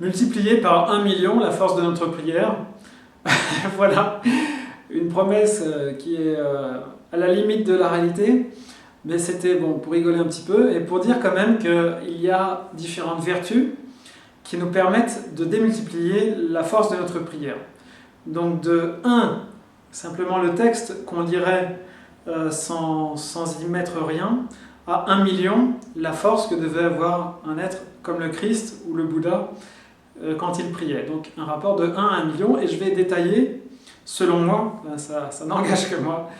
Multiplier par 1 million la force de notre prière. Voilà, une promesse qui est à la limite de la réalité, mais c'était bon pour rigoler un petit peu et pour dire quand même qu'il y a différentes vertus qui nous permettent de démultiplier la force de notre prière. Donc de 1, simplement le texte qu'on lirait sans y mettre rien, à 1 million, la force que devait avoir un être comme le Christ ou le Bouddha quand il priait. Donc un rapport de 1 à 1 million, et je vais détailler, selon moi, ça n'engage que moi,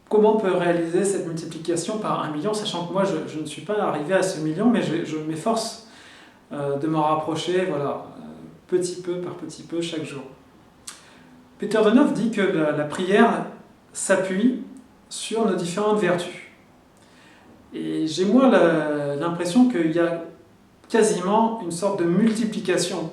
comment on peut réaliser cette multiplication par 1 million, sachant que moi je ne suis pas arrivé à ce million, mais je m'efforce de m'en rapprocher, voilà, petit peu par petit peu chaque jour. Peter Donov dit que la prière s'appuie sur nos différentes vertus. Et j'ai moi l'impression qu'il y a quasiment une sorte de multiplication,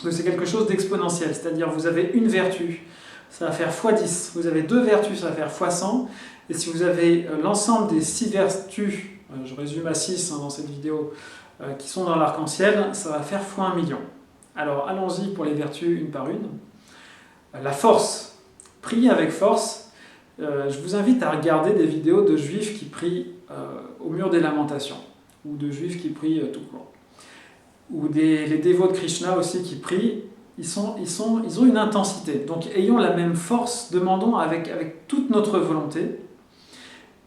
que c'est quelque chose d'exponentiel, c'est-à-dire vous avez une vertu, ça va faire x10, vous avez 2 vertus, ça va faire x100, et si vous avez l'ensemble des 6 vertus, je résume à 6 dans cette vidéo, qui sont dans l'arc-en-ciel, ça va faire x1 million. Alors allons-y pour les vertus une par une. La force, prier avec force, je vous invite à regarder des vidéos de juifs qui prient au mur des lamentations, ou de juifs qui prient tout court. Ou les dévots de Krishna aussi qui prient, ils ont une intensité. Donc ayons la même force, demandons avec toute notre volonté.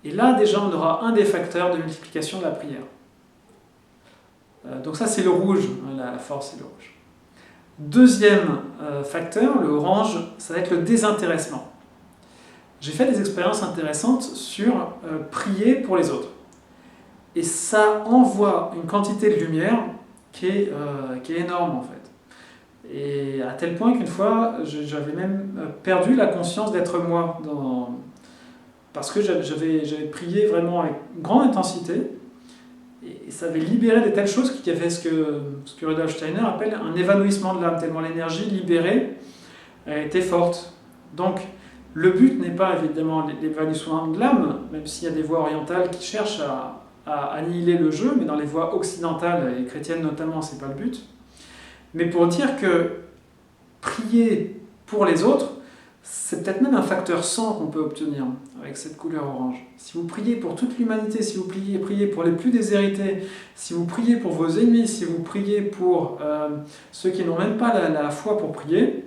Et là déjà on aura un des facteurs de multiplication de la prière. Donc ça c'est le rouge, la force c'est le rouge. Deuxième facteur, le orange, ça va être le désintéressement. J'ai fait des expériences intéressantes sur prier pour les autres. Et ça envoie une quantité de lumière qui est énorme en fait. Et à tel point qu'une fois, j'avais même perdu la conscience d'être moi. Parce que j'avais prié vraiment avec grande intensité. Et ça avait libéré de telles choses qui avaient ce que Rudolf Steiner appelle un évanouissement de l'âme, tellement l'énergie libérée était forte. Donc, le but n'est pas évidemment l'évanouissement de l'âme, même s'il y a des voies orientales qui cherchent à annihiler le jeu, mais dans les voies occidentales et chrétiennes notamment, c'est pas le but. Mais pour dire que prier pour les autres, c'est peut-être même un facteur 100 qu'on peut obtenir avec cette couleur orange. Si vous priez pour toute l'humanité, si vous priez pour les plus déshérités, si vous priez pour vos ennemis, si vous priez pour ceux qui n'ont même pas la foi pour prier,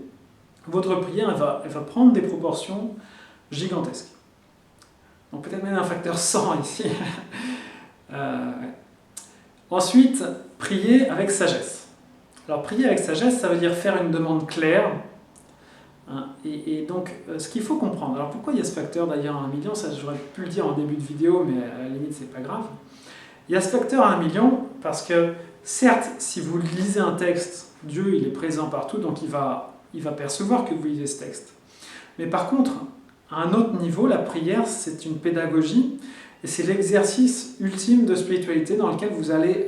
votre prière elle va prendre des proportions gigantesques. Donc peut-être même un facteur 100 ici. Ouais. Ensuite, prier avec sagesse. Alors prier avec sagesse, ça veut dire faire une demande claire. Et donc, ce qu'il faut comprendre, alors pourquoi il y a ce facteur d'ailleurs à 1 million, ça j'aurais pu le dire en début de vidéo, mais à la limite c'est pas grave. Il y a ce facteur à 1 million parce que, certes, si vous lisez un texte, Dieu il est présent partout, donc il va percevoir que vous lisez ce texte. Mais par contre, à un autre niveau, la prière c'est une pédagogie, et c'est l'exercice ultime de spiritualité dans lequel vous allez,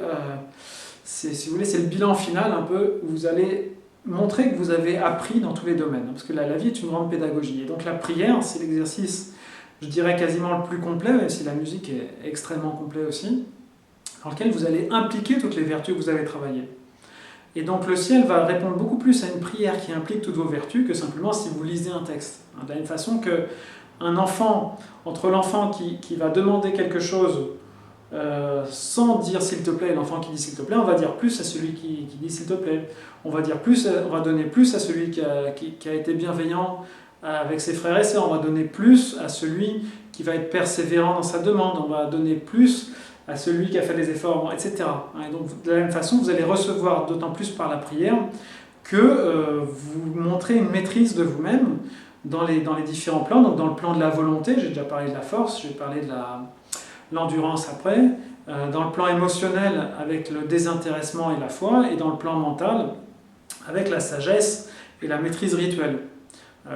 si vous voulez, c'est le bilan final un peu, où vous allez montrer que vous avez appris dans tous les domaines, parce que la vie est une grande pédagogie. Et donc la prière, c'est l'exercice, je dirais quasiment le plus complet, même si la musique est extrêmement complet aussi, dans lequel vous allez impliquer toutes les vertus que vous avez travaillées. Et donc le ciel va répondre beaucoup plus à une prière qui implique toutes vos vertus que simplement si vous lisez un texte. De la même façon qu'un enfant, entre l'enfant qui va demander quelque chose sans dire s'il te plaît, l'enfant qui dit s'il te plaît, on va dire plus à celui qui dit s'il te plaît. On va donner plus à celui qui a été bienveillant avec ses frères et sœurs. On va donner plus à celui qui va être persévérant dans sa demande. On va donner plus à celui qui a fait des efforts, etc. Et donc de la même façon, vous allez recevoir d'autant plus par la prière que vous montrez une maîtrise de vous-même dans les différents plans. Donc dans le plan de la volonté, j'ai déjà parlé de la force, je vais parler de l'endurance après, dans le plan émotionnel avec le désintéressement et la foi, et dans le plan mental avec la sagesse et la maîtrise rituelle.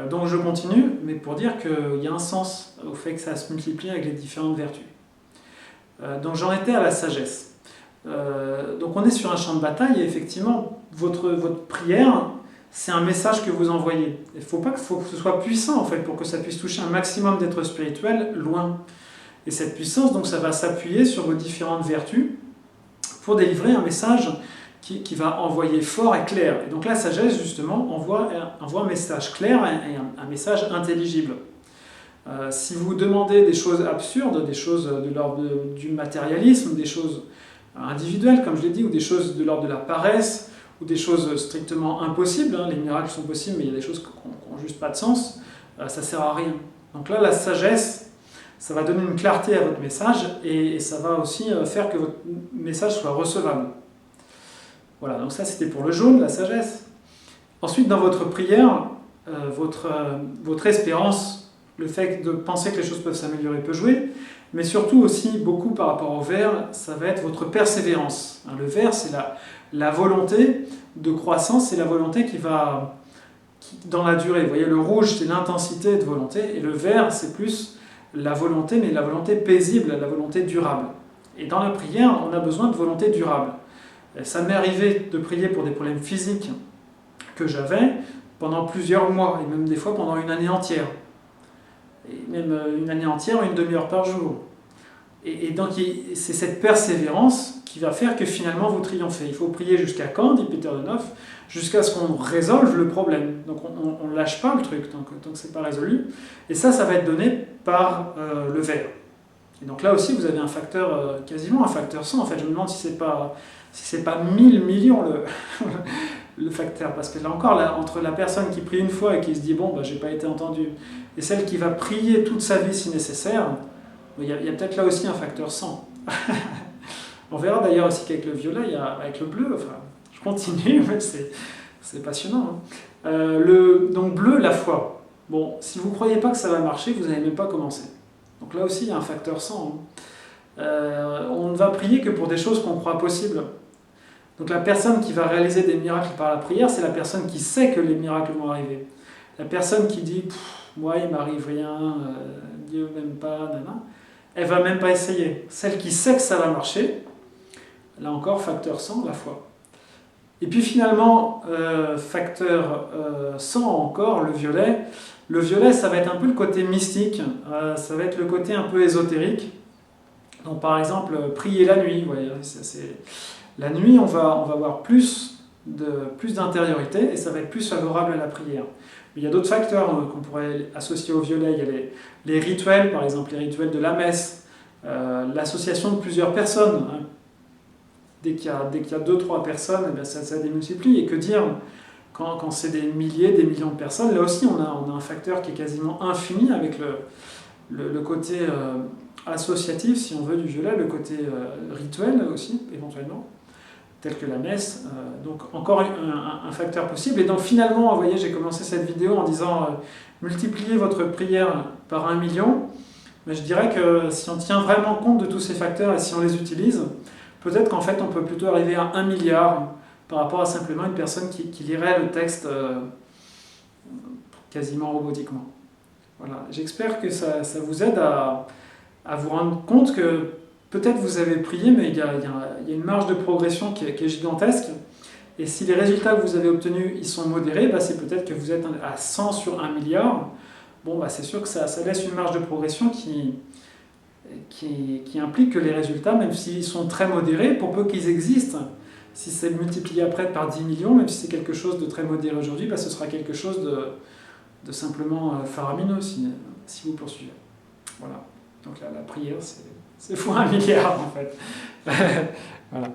Donc je continue, mais pour dire qu'il y a un sens au fait que ça se multiplie avec les différentes vertus. Donc j'en étais à la sagesse. Donc on est sur un champ de bataille, et effectivement, votre prière, c'est un message que vous envoyez. Il faut que ce soit puissant en fait, pour que ça puisse toucher un maximum d'êtres spirituels loin. Et cette puissance, donc, ça va s'appuyer sur vos différentes vertus pour délivrer un message qui va envoyer fort et clair. Et donc la sagesse, justement, envoie un message clair et un message intelligible. Si vous demandez des choses absurdes, des choses de l'ordre du matérialisme, des choses individuelles, comme je l'ai dit, ou des choses de l'ordre de la paresse, ou des choses strictement impossibles, les miracles sont possibles, mais il y a des choses qui n'ont juste pas de sens, ça ne sert à rien. Donc là, la sagesse, ça va donner une clarté à votre message, et ça va aussi faire que votre message soit recevable. Voilà, donc ça c'était pour le jaune, la sagesse. Ensuite, dans votre prière, votre espérance, le fait de penser que les choses peuvent s'améliorer peut jouer, mais surtout aussi, beaucoup par rapport au vert, ça va être votre persévérance. Le vert, c'est la volonté de croissance, c'est la volonté qui va dans la durée. Vous voyez, le rouge, c'est l'intensité de volonté, et le vert, c'est plus la volonté, mais la volonté paisible, la volonté durable. Et dans la prière, on a besoin de volonté durable. Ça m'est arrivé de prier pour des problèmes physiques que j'avais pendant plusieurs mois, et même des fois pendant une année entière. Et même une année entière, une demi-heure par jour. Et donc c'est cette persévérance qui va faire que finalement vous triomphez. Il faut prier jusqu'à quand, dit Peter de Neuf, jusqu'à ce qu'on résolve le problème. Donc on ne lâche pas le truc tant que c'est pas résolu. Et ça va être donné par le vert. Et donc là aussi vous avez un facteur, quasiment un facteur 100 en fait. Je me demande si c'est pas 1000 millions le facteur, parce que là encore, entre la personne qui prie une fois et qui se dit bon, j'ai pas été entendu, et celle qui va prier toute sa vie si nécessaire, il y a peut-être là aussi un facteur 100. On verra d'ailleurs aussi qu'avec le violet, avec le bleu, enfin, je continue, mais c'est passionnant. Donc bleu, la foi. Bon, si vous ne croyez pas que ça va marcher, vous n'allez même pas commencer. Donc là aussi, il y a un facteur 100. On ne va prier que pour des choses qu'on croit possibles. Donc la personne qui va réaliser des miracles par la prière, c'est la personne qui sait que les miracles vont arriver. La personne qui dit « moi il m'arrive rien, Dieu m'aime pas, nanana », elle va même pas essayer. Celle qui sait que ça va marcher, là encore, facteur 100, la foi. Et puis finalement, facteur 100 encore, le violet. Le violet, ça va être un peu le côté mystique, ça va être le côté un peu ésotérique. Donc par exemple, prier la nuit, vous voyez, la nuit, on va avoir plus d'intériorité et ça va être plus favorable à la prière. Mais il y a d'autres facteurs qu'on pourrait associer au violet. Il y a les rituels, par exemple, les rituels de la messe, l'association de plusieurs personnes. Dès qu'il y a 2-3 personnes, eh bien ça démultiplie. Et que dire quand c'est des milliers, des millions de personnes, là aussi on a un facteur qui est quasiment infini avec le côté associatif, si on veut, du violet, le côté rituel aussi, éventuellement, tel que la messe. Donc encore un facteur possible. Et donc finalement, vous voyez, j'ai commencé cette vidéo en disant multipliez votre prière par 1 million. Mais je dirais que si on tient vraiment compte de tous ces facteurs et si on les utilise, peut-être qu'en fait on peut plutôt arriver à 1 milliard par rapport à simplement une personne qui lirait le texte quasiment robotiquement. Voilà. J'espère que ça vous aide à vous rendre compte que peut-être vous avez prié, mais il y a une marge de progression qui est gigantesque. Et si les résultats que vous avez obtenus ils sont modérés, c'est peut-être que vous êtes à 100 sur 1 milliard. Bon, c'est sûr que ça laisse une marge de progression qui implique que les résultats, même s'ils sont très modérés, pour peu qu'ils existent, si c'est multiplié après par 10 millions, même si c'est quelque chose de très modéré aujourd'hui, ce sera quelque chose de simplement faramineux si vous poursuivez. Voilà. Donc là, la prière, c'est fois 1 milliard en fait. Voilà.